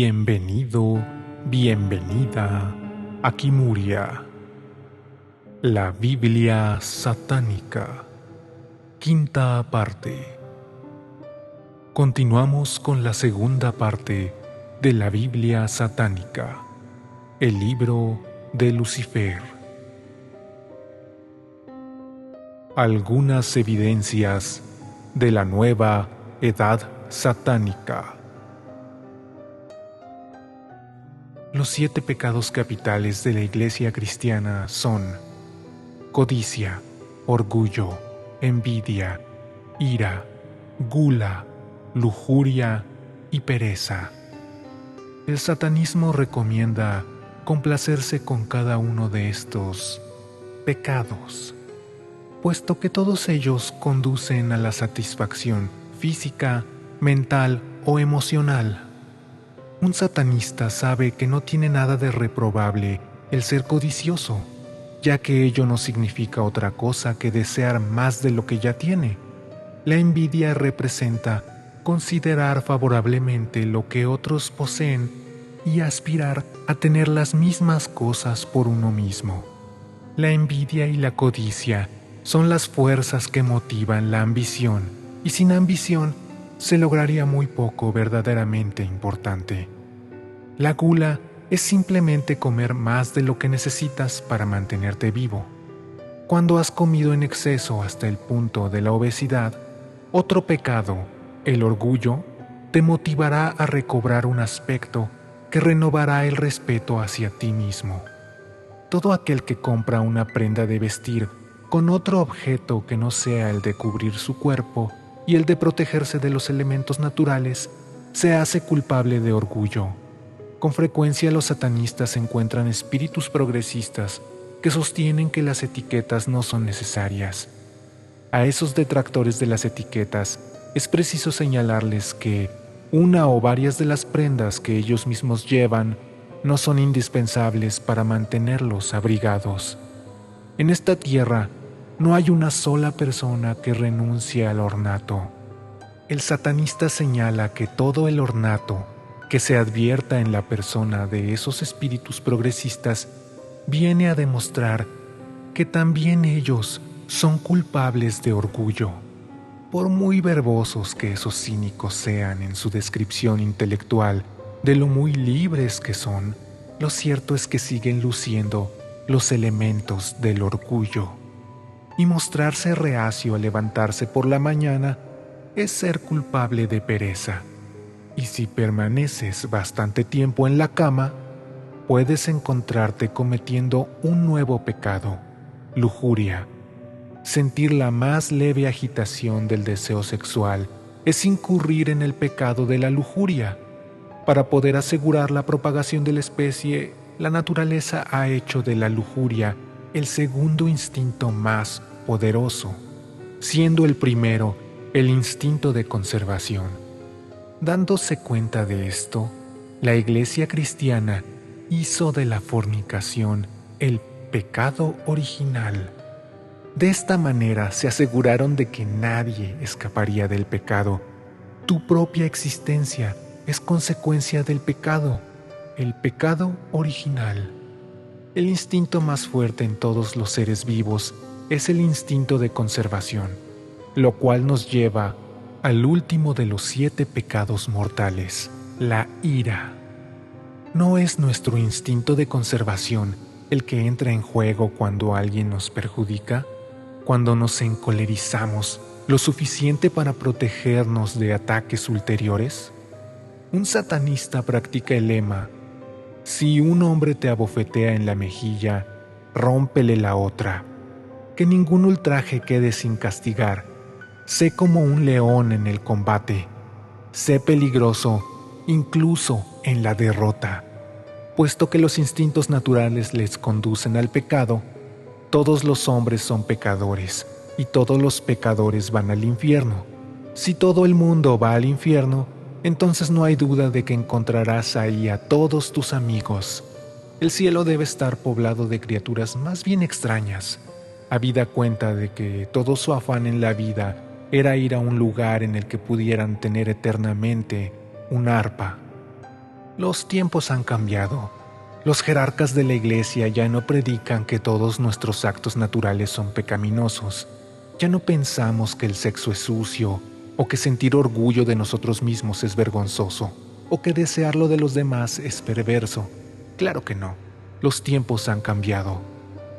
Bienvenido, bienvenida a Kimuria, la Biblia satánica, quinta parte. Continuamos con la segunda parte de la Biblia satánica, el libro de Lucifer. Algunas evidencias de la nueva edad satánica. Los 7 pecados capitales de la Iglesia cristiana son codicia, orgullo, envidia, ira, gula, lujuria y pereza. El satanismo recomienda complacerse con cada uno de estos pecados, puesto que todos ellos conducen a la satisfacción física, mental o emocional. Un satanista sabe que no tiene nada de reprobable el ser codicioso, ya que ello no significa otra cosa que desear más de lo que ya tiene. La envidia representa considerar favorablemente lo que otros poseen y aspirar a tener las mismas cosas por uno mismo. La envidia y la codicia son las fuerzas que motivan la ambición, y sin ambición se lograría muy poco verdaderamente importante. La gula es simplemente comer más de lo que necesitas para mantenerte vivo. Cuando has comido en exceso hasta el punto de la obesidad, otro pecado, el orgullo, te motivará a recobrar un aspecto que renovará el respeto hacia ti mismo. Todo aquel que compra una prenda de vestir con otro objeto que no sea el de cubrir su cuerpo y el de protegerse de los elementos naturales, se hace culpable de orgullo. Con frecuencia los satanistas encuentran espíritus progresistas que sostienen que las etiquetas no son necesarias. A esos detractores de las etiquetas es preciso señalarles que una o varias de las prendas que ellos mismos llevan no son indispensables para mantenerlos abrigados. En esta tierra no hay una sola persona que renuncie al ornato. El satanista señala que todo el ornato que se advierta en la persona de esos espíritus progresistas viene a demostrar que también ellos son culpables de orgullo. Por muy verbosos que esos cínicos sean en su descripción intelectual de lo muy libres que son, lo cierto es que siguen luciendo los elementos del orgullo. Y mostrarse reacio a levantarse por la mañana es ser culpable de pereza. Y si permaneces bastante tiempo en la cama, puedes encontrarte cometiendo un nuevo pecado, lujuria. Sentir la más leve agitación del deseo sexual es incurrir en el pecado de la lujuria. Para poder asegurar la propagación de la especie, la naturaleza ha hecho de la lujuria el segundo instinto más poderoso, siendo el primero el instinto de conservación. Dándose cuenta de esto, la Iglesia cristiana hizo de la fornicación el pecado original. De esta manera se aseguraron de que nadie escaparía del pecado. Tu propia existencia es consecuencia del pecado, el pecado original. El instinto más fuerte en todos los seres vivos es el instinto de conservación, lo cual nos lleva al último de los 7 pecados mortales, la ira. No es nuestro instinto de conservación el que entra en juego cuando alguien nos perjudica, cuando nos encolerizamos lo suficiente para protegernos de ataques ulteriores. Un satanista practica el lema: si un hombre te abofetea en la mejilla, rómpele la otra. Que ningún ultraje quede sin castigar. Sé como un león en el combate. Sé peligroso, incluso en la derrota. Puesto que los instintos naturales les conducen al pecado, todos los hombres son pecadores, y todos los pecadores van al infierno. Si todo el mundo va al infierno, entonces no hay duda de que encontrarás ahí a todos tus amigos. El cielo debe estar poblado de criaturas más bien extrañas, habida cuenta de que todo su afán en la vida era ir a un lugar en el que pudieran tener eternamente un arpa. Los tiempos han cambiado. Los jerarcas de la Iglesia ya no predican que todos nuestros actos naturales son pecaminosos. Ya no pensamos que el sexo es sucio, o que sentir orgullo de nosotros mismos es vergonzoso, o que desear lo de los demás es perverso. Claro que no. Los tiempos han cambiado.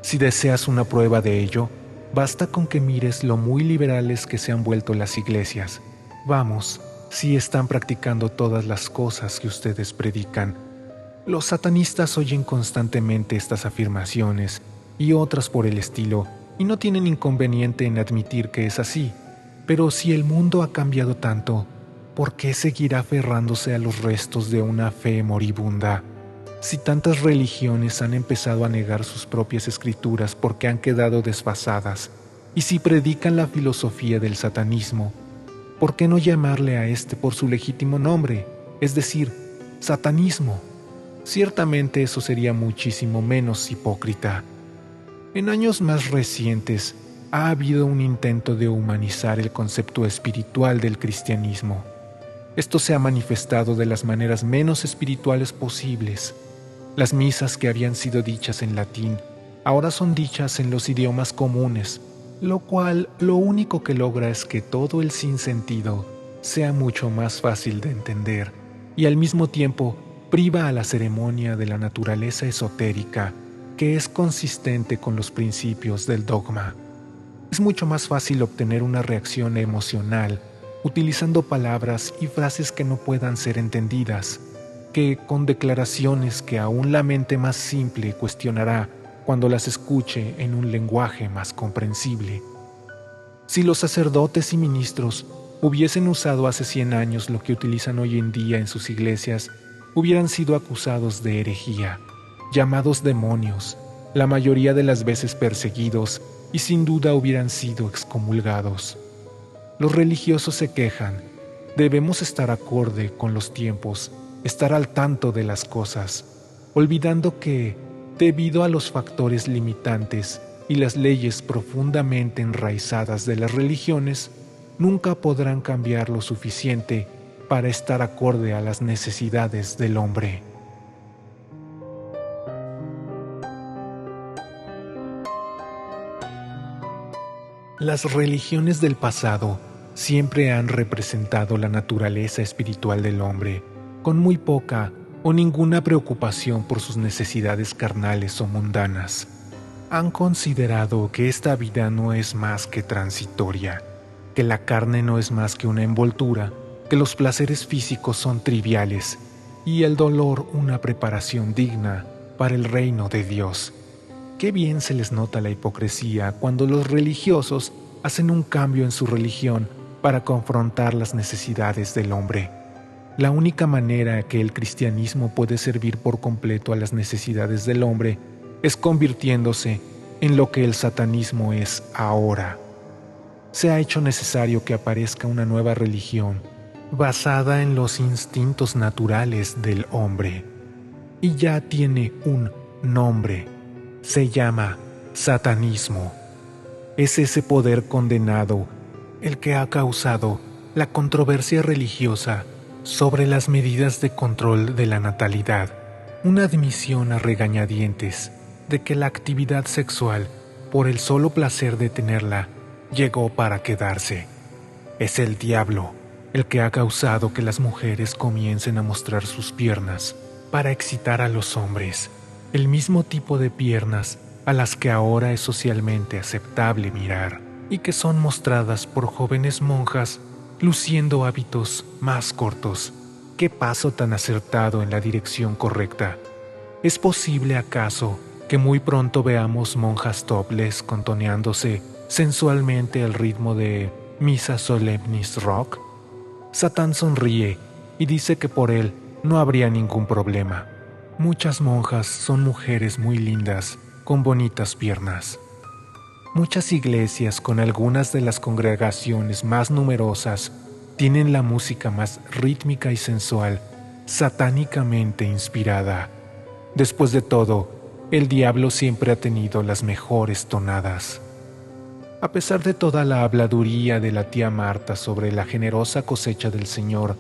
Si deseas una prueba de ello, basta con que mires lo muy liberales que se han vuelto las iglesias. Vamos, si están practicando todas las cosas que ustedes predican. Los satanistas oyen constantemente estas afirmaciones y otras por el estilo, y no tienen inconveniente en admitir que es así. Pero si el mundo ha cambiado tanto, ¿por qué seguirá aferrándose a los restos de una fe moribunda? Si tantas religiones han empezado a negar sus propias escrituras porque han quedado desfasadas, y si predican la filosofía del satanismo, ¿por qué no llamarle a este por su legítimo nombre, es decir, satanismo? Ciertamente eso sería muchísimo menos hipócrita. En años más recientes ha habido un intento de humanizar el concepto espiritual del cristianismo. Esto se ha manifestado de las maneras menos espirituales posibles. Las misas que habían sido dichas en latín ahora son dichas en los idiomas comunes, lo cual lo único que logra es que todo el sinsentido sea mucho más fácil de entender y al mismo tiempo priva a la ceremonia de la naturaleza esotérica que es consistente con los principios del dogma. Es mucho más fácil obtener una reacción emocional utilizando palabras y frases que no puedan ser entendidas, que con declaraciones que aún la mente más simple cuestionará cuando las escuche en un lenguaje más comprensible. Si los sacerdotes y ministros hubiesen usado hace 100 años lo que utilizan hoy en día en sus iglesias, hubieran sido acusados de herejía, llamados demonios, la mayoría de las veces perseguidos y sin duda hubieran sido excomulgados. Los religiosos se quejan. Debemos estar acorde con los tiempos, estar al tanto de las cosas, olvidando que, debido a los factores limitantes y las leyes profundamente enraizadas de las religiones, nunca podrán cambiar lo suficiente para estar acorde a las necesidades del hombre. Las religiones del pasado siempre han representado la naturaleza espiritual del hombre, con muy poca o ninguna preocupación por sus necesidades carnales o mundanas. Han considerado que esta vida no es más que transitoria, que la carne no es más que una envoltura, que los placeres físicos son triviales y el dolor una preparación digna para el reino de Dios. Qué bien se les nota la hipocresía cuando los religiosos hacen un cambio en su religión para confrontar las necesidades del hombre. La única manera que el cristianismo puede servir por completo a las necesidades del hombre es convirtiéndose en lo que el satanismo es ahora. Se ha hecho necesario que aparezca una nueva religión basada en los instintos naturales del hombre. Y ya tiene un nombre. Se llama satanismo. Es ese poder condenado el que ha causado la controversia religiosa sobre las medidas de control de la natalidad, una admisión a regañadientes de que la actividad sexual, por el solo placer de tenerla, llegó para quedarse. Es el diablo el que ha causado que las mujeres comiencen a mostrar sus piernas para excitar a los hombres, el mismo tipo de piernas a las que ahora es socialmente aceptable mirar y que son mostradas por jóvenes monjas luciendo hábitos más cortos. ¡Qué paso tan acertado en la dirección correcta! ¿Es posible acaso que muy pronto veamos monjas topless contoneándose sensualmente al ritmo de Missa Solemnis Rock? Satán sonríe y dice que por él no habría ningún problema. Muchas monjas son mujeres muy lindas, con bonitas piernas. Muchas iglesias con algunas de las congregaciones más numerosas tienen la música más rítmica y sensual, satánicamente inspirada. Después de todo, el diablo siempre ha tenido las mejores tonadas. A pesar de toda la habladuría de la tía Marta sobre la generosa cosecha del Señor,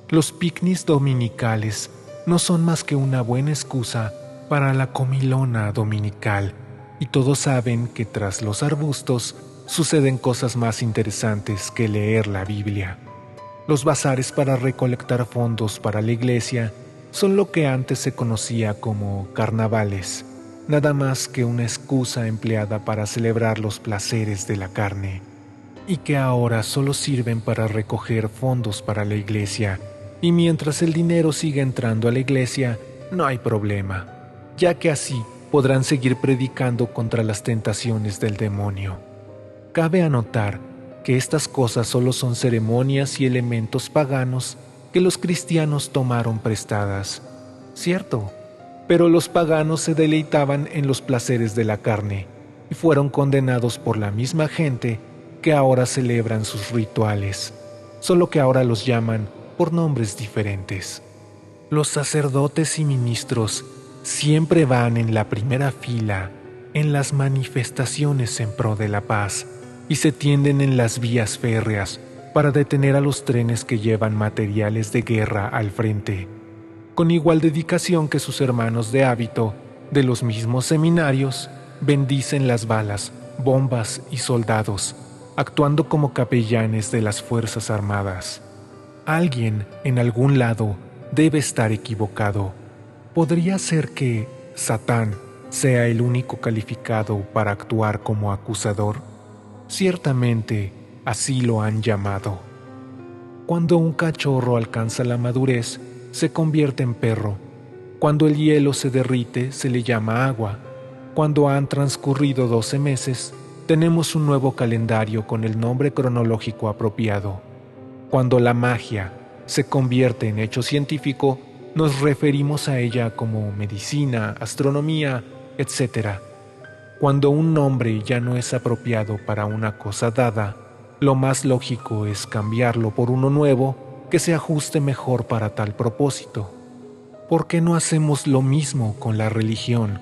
los picnics dominicales no son más que una buena excusa para la comilona dominical, y todos saben que tras los arbustos suceden cosas más interesantes que leer la Biblia. Los bazares para recolectar fondos para la iglesia son lo que antes se conocía como carnavales, nada más que una excusa empleada para celebrar los placeres de la carne, y que ahora solo sirven para recoger fondos para la iglesia, y mientras el dinero siga entrando a la iglesia, no hay problema, ya que así podrán seguir predicando contra las tentaciones del demonio. Cabe anotar que estas cosas solo son ceremonias y elementos paganos que los cristianos tomaron prestadas. Cierto, pero los paganos se deleitaban en los placeres de la carne y fueron condenados por la misma gente que ahora celebran sus rituales, solo que ahora los llaman por nombres diferentes. Los sacerdotes y ministros siempre van en la primera fila en las manifestaciones en pro de la paz y se tienden en las vías férreas para detener a los trenes que llevan materiales de guerra al frente, con igual dedicación que sus hermanos de hábito de los mismos seminarios bendicen las balas, bombas y soldados, actuando como capellanes de las Fuerzas Armadas. Alguien en algún lado debe estar equivocado. ¿Podría ser que Satán sea el único calificado para actuar como acusador? Ciertamente, así lo han llamado. Cuando un cachorro alcanza la madurez, se convierte en perro. Cuando el hielo se derrite, se le llama agua. Cuando han transcurrido 12 meses, tenemos un nuevo calendario con el nombre cronológico apropiado. Cuando la magia se convierte en hecho científico, nos referimos a ella como medicina, astronomía, etc. Cuando un nombre ya no es apropiado para una cosa dada, lo más lógico es cambiarlo por uno nuevo que se ajuste mejor para tal propósito. ¿Por qué no hacemos lo mismo con la religión?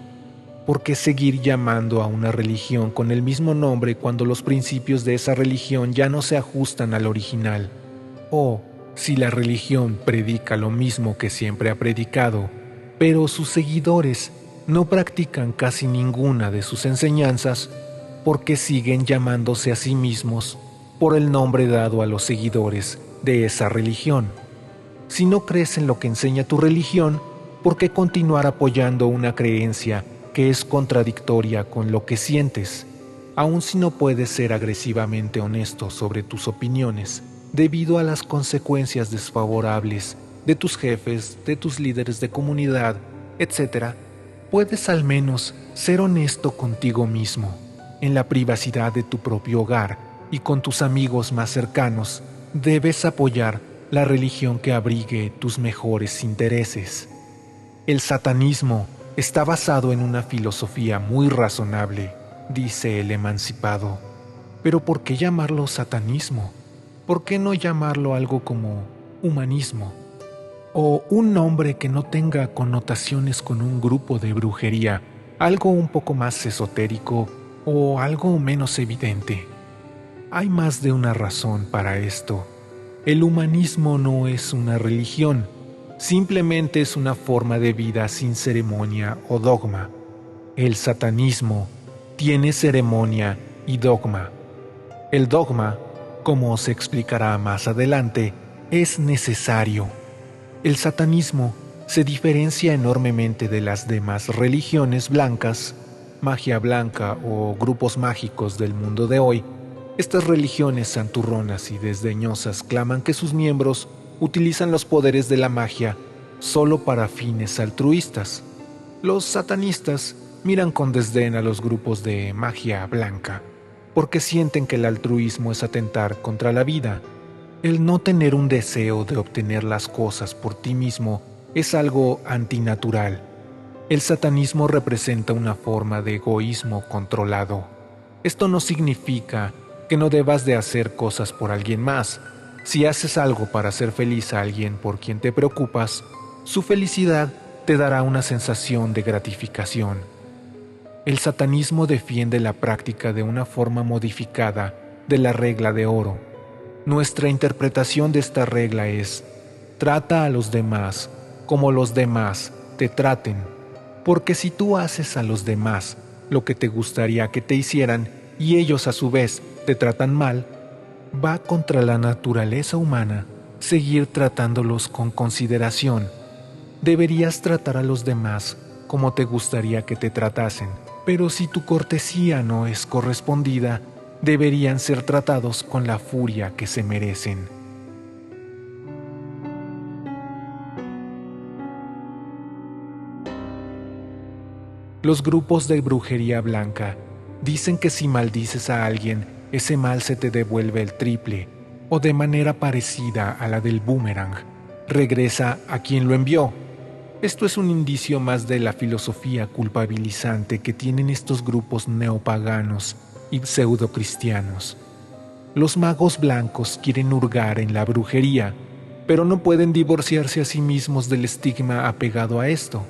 ¿Por qué seguir llamando a una religión con el mismo nombre cuando los principios de esa religión ya no se ajustan al original? O, si la religión predica lo mismo que siempre ha predicado, pero sus seguidores no practican casi ninguna de sus enseñanzas, ¿por qué siguen llamándose a sí mismos por el nombre dado a los seguidores de esa religión? Si no crees en lo que enseña tu religión, ¿por qué continuar apoyando una creencia que es contradictoria con lo que sientes, aun si no puedes ser agresivamente honesto sobre tus opiniones, debido a las consecuencias desfavorables de tus jefes, de tus líderes de comunidad, etc.? Puedes al menos ser honesto contigo mismo, en la privacidad de tu propio hogar y con tus amigos más cercanos. Debes apoyar la religión que abrigue tus mejores intereses. El satanismo está basado en una filosofía muy razonable, dice el emancipado. Pero ¿por qué llamarlo satanismo? ¿Por qué no llamarlo algo como humanismo? O un nombre que no tenga connotaciones con un grupo de brujería, algo un poco más esotérico o algo menos evidente. Hay más de una razón para esto. El humanismo no es una religión, simplemente es una forma de vida sin ceremonia o dogma. El satanismo tiene ceremonia y dogma. El dogma, como se explicará más adelante, es necesario. El satanismo se diferencia enormemente de las demás religiones blancas, magia blanca o grupos mágicos del mundo de hoy. Estas religiones santurronas y desdeñosas claman que sus miembros utilizan los poderes de la magia solo para fines altruistas. Los satanistas miran con desdén a los grupos de magia blanca, porque sienten que el altruismo es atentar contra la vida. El no tener un deseo de obtener las cosas por ti mismo es algo antinatural. El satanismo representa una forma de egoísmo controlado. Esto no significa que no debas de hacer cosas por alguien más. Si haces algo para hacer feliz a alguien por quien te preocupas, su felicidad te dará una sensación de gratificación. El satanismo defiende la práctica de una forma modificada de la regla de oro. Nuestra interpretación de esta regla es: trata a los demás como los demás te traten, porque si tú haces a los demás lo que te gustaría que te hicieran y ellos a su vez te tratan mal, va contra la naturaleza humana seguir tratándolos con consideración. Deberías tratar a los demás como te gustaría que te tratasen, pero si tu cortesía no es correspondida, deberían ser tratados con la furia que se merecen. Los grupos de brujería blanca dicen que si maldices a alguien, ese mal se te devuelve el triple, o de manera parecida a la del boomerang, regresa a quien lo envió. Esto es un indicio más de la filosofía culpabilizante que tienen estos grupos neopaganos y pseudocristianos. Los magos blancos quieren hurgar en la brujería, pero no pueden divorciarse a sí mismos del estigma apegado a esto.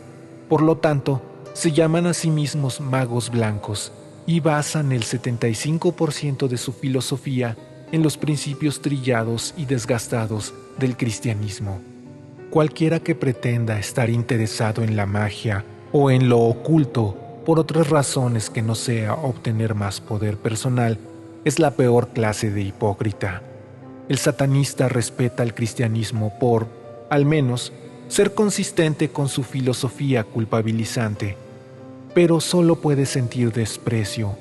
Por lo tanto, se llaman a sí mismos magos blancos y basan el 75% de su filosofía en los principios trillados y desgastados del cristianismo. Cualquiera que pretenda estar interesado en la magia o en lo oculto por otras razones que no sea obtener más poder personal es la peor clase de hipócrita. El satanista respeta al cristianismo por, al menos, ser consistente con su filosofía culpabilizante, pero solo puede sentir desprecio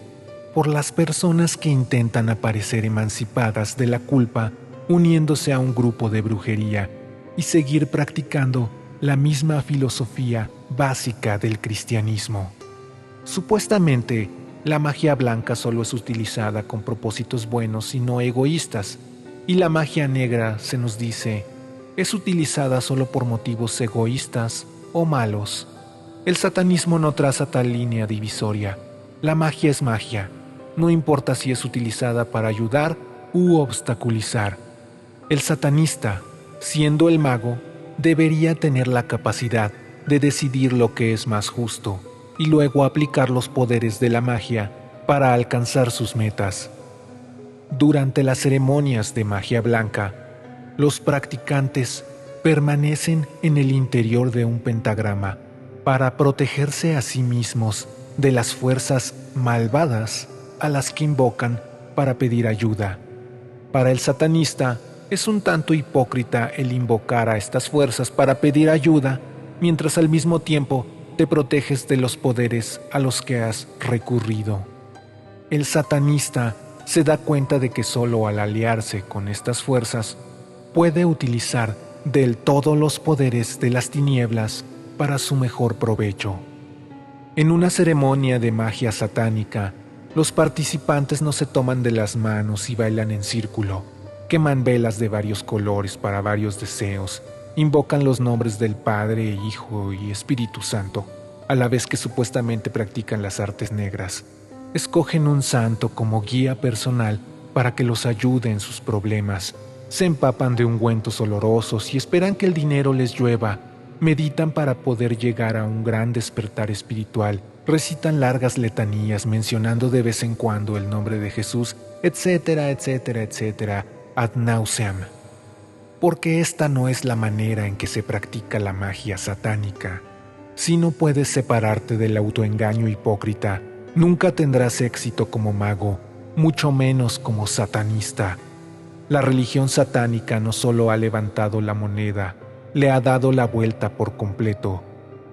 por las personas que intentan aparecer emancipadas de la culpa uniéndose a un grupo de brujería y seguir practicando la misma filosofía básica del cristianismo. Supuestamente, la magia blanca solo es utilizada con propósitos buenos y no egoístas, y la magia negra, se nos dice, es utilizada solo por motivos egoístas o malos. El satanismo no traza tal línea divisoria. La magia es magia, no importa si es utilizada para ayudar u obstaculizar. El satanista, siendo el mago, debería tener la capacidad de decidir lo que es más justo y luego aplicar los poderes de la magia para alcanzar sus metas. Durante las ceremonias de magia blanca, los practicantes permanecen en el interior de un pentagrama para protegerse a sí mismos de las fuerzas malvadas a las que invocan para pedir ayuda. Para el satanista, es un tanto hipócrita el invocar a estas fuerzas para pedir ayuda, mientras al mismo tiempo te proteges de los poderes a los que has recurrido. El satanista se da cuenta de que solo al aliarse con estas fuerzas puede utilizar del todo los poderes de las tinieblas para su mejor provecho. En una ceremonia de magia satánica, los participantes no se toman de las manos y bailan en círculo. Queman velas de varios colores para varios deseos, invocan los nombres del Padre, Hijo y Espíritu Santo, a la vez que supuestamente practican las artes negras. Escogen un santo como guía personal para que los ayude en sus problemas. Se empapan de ungüentos olorosos y esperan que el dinero les llueva. Meditan para poder llegar a un gran despertar espiritual. Recitan largas letanías mencionando de vez en cuando el nombre de Jesús, etcétera, etcétera, etcétera, ad nauseam. Porque esta no es la manera en que se practica la magia satánica. Si no puedes separarte del autoengaño hipócrita, nunca tendrás éxito como mago, mucho menos como satanista. La religión satánica no solo ha levantado la moneda, le ha dado la vuelta por completo.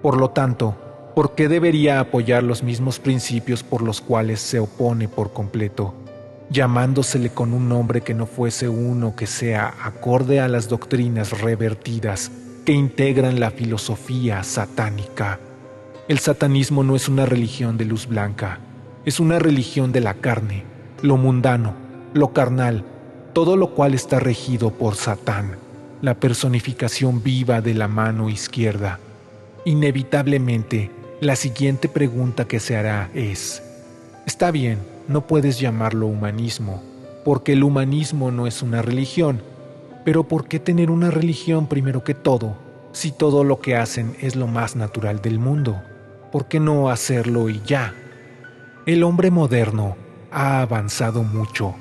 Por lo tanto, ¿por qué debería apoyar los mismos principios por los cuales se opone por completo, llamándosele con un nombre que no fuese uno que sea acorde a las doctrinas revertidas que integran la filosofía satánica? El satanismo no es una religión de luz blanca, es una religión de la carne, lo mundano, lo carnal, todo lo cual está regido por Satán, la personificación viva de la mano izquierda. Inevitablemente, la siguiente pregunta que se hará es: está bien, no puedes llamarlo humanismo, porque el humanismo no es una religión, pero ¿por qué tener una religión primero que todo, si todo lo que hacen es lo más natural del mundo? ¿Por qué no hacerlo y ya? El hombre moderno ha avanzado mucho.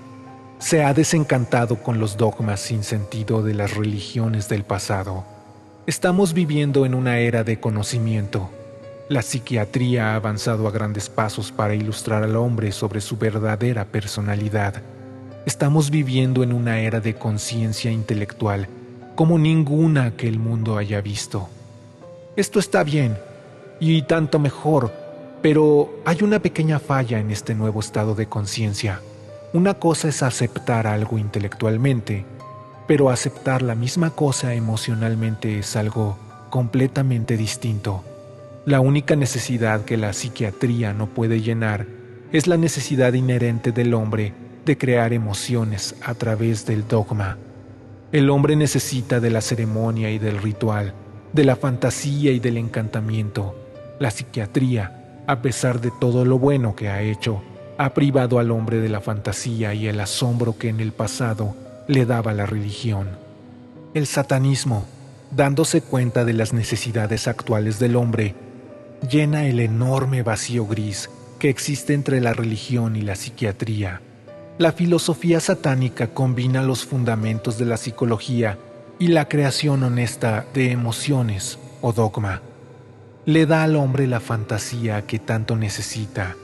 Se ha desencantado con los dogmas sin sentido de las religiones del pasado. Estamos viviendo en una era de conocimiento. La psiquiatría ha avanzado a grandes pasos para ilustrar al hombre sobre su verdadera personalidad. Estamos viviendo en una era de conciencia intelectual como ninguna que el mundo haya visto. Esto está bien, y tanto mejor, pero hay una pequeña falla en este nuevo estado de conciencia. Una cosa es aceptar algo intelectualmente, pero aceptar la misma cosa emocionalmente es algo completamente distinto. La única necesidad que la psiquiatría no puede llenar es la necesidad inherente del hombre de crear emociones a través del dogma. El hombre necesita de la ceremonia y del ritual, de la fantasía y del encantamiento. La psiquiatría, a pesar de todo lo bueno que ha hecho, ha privado al hombre de la fantasía y el asombro que en el pasado le daba la religión. El satanismo, dándose cuenta de las necesidades actuales del hombre, llena el enorme vacío gris que existe entre la religión y la psiquiatría. La filosofía satánica combina los fundamentos de la psicología y la creación honesta de emociones o dogma. Le da al hombre la fantasía que tanto necesita.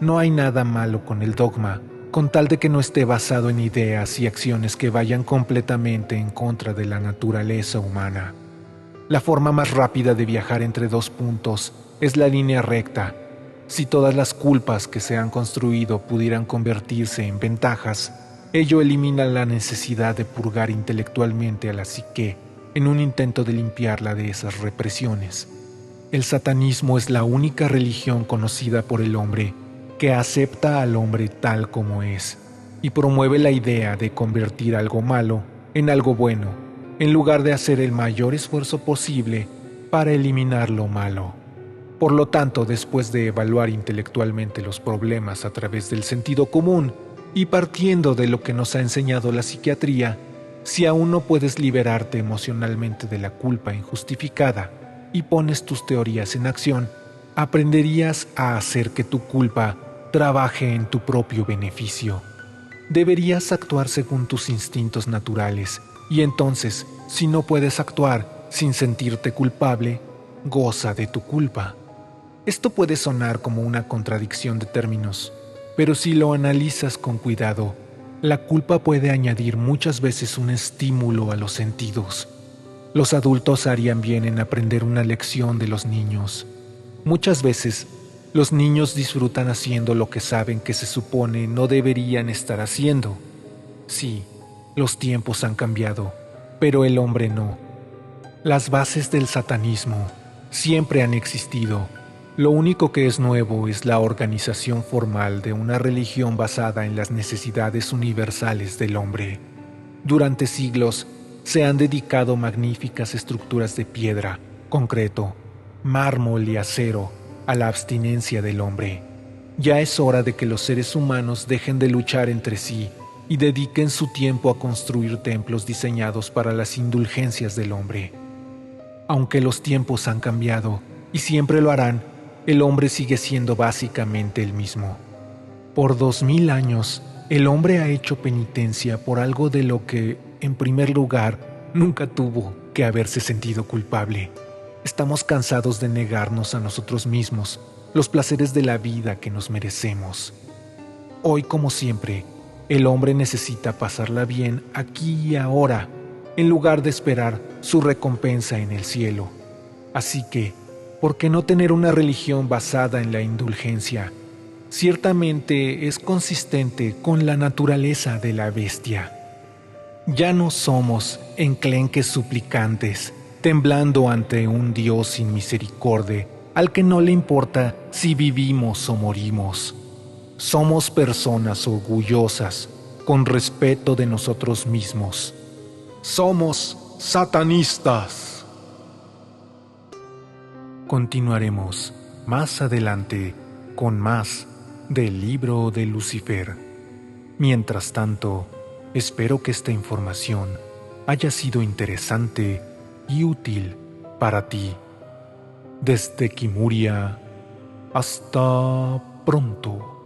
No hay nada malo con el dogma, con tal de que no esté basado en ideas y acciones que vayan completamente en contra de la naturaleza humana. La forma más rápida de viajar entre dos puntos es la línea recta. Si todas las culpas que se han construido pudieran convertirse en ventajas, ello elimina la necesidad de purgar intelectualmente a la psique en un intento de limpiarla de esas represiones. El satanismo es la única religión conocida por el hombre que acepta al hombre tal como es y promueve la idea de convertir algo malo en algo bueno, en lugar de hacer el mayor esfuerzo posible para eliminar lo malo. Por lo tanto, después de evaluar intelectualmente los problemas a través del sentido común y partiendo de lo que nos ha enseñado la psiquiatría, si aún no puedes liberarte emocionalmente de la culpa injustificada y pones tus teorías en acción, aprenderías a hacer que tu culpa trabaje en tu propio beneficio. Deberías actuar según tus instintos naturales y entonces, si no puedes actuar sin sentirte culpable, goza de tu culpa. Esto puede sonar como una contradicción de términos, pero si lo analizas con cuidado, la culpa puede añadir muchas veces un estímulo a los sentidos. Los adultos harían bien en aprender una lección de los niños. Muchas veces, los niños disfrutan haciendo lo que saben que se supone no deberían estar haciendo. Sí, los tiempos han cambiado, pero el hombre no. Las bases del satanismo siempre han existido. Lo único que es nuevo es la organización formal de una religión basada en las necesidades universales del hombre. Durante siglos se han dedicado magníficas estructuras de piedra, concreto, mármol y acero a la abstinencia del hombre. Ya es hora de que los seres humanos dejen de luchar entre sí y dediquen su tiempo a construir templos diseñados para las indulgencias del hombre. Aunque los tiempos han cambiado, y siempre lo harán, el hombre sigue siendo básicamente el mismo. Por 2000 años, el hombre ha hecho penitencia por algo de lo que, en primer lugar, nunca tuvo que haberse sentido culpable. Estamos cansados de negarnos a nosotros mismos los placeres de la vida que nos merecemos. Hoy, como siempre, el hombre necesita pasarla bien aquí y ahora, en lugar de esperar su recompensa en el cielo. Así que, ¿por qué no tener una religión basada en la indulgencia? Ciertamente es consistente con la naturaleza de la bestia. Ya no somos enclenques suplicantes, temblando ante un Dios sin misericordia, al que no le importa si vivimos o morimos. Somos personas orgullosas, con respeto de nosotros mismos. Somos satanistas. Continuaremos más adelante con más del libro de Lucifer. Mientras tanto, espero que esta información haya sido interesante y útil para ti. Desde Kimuria, hasta pronto.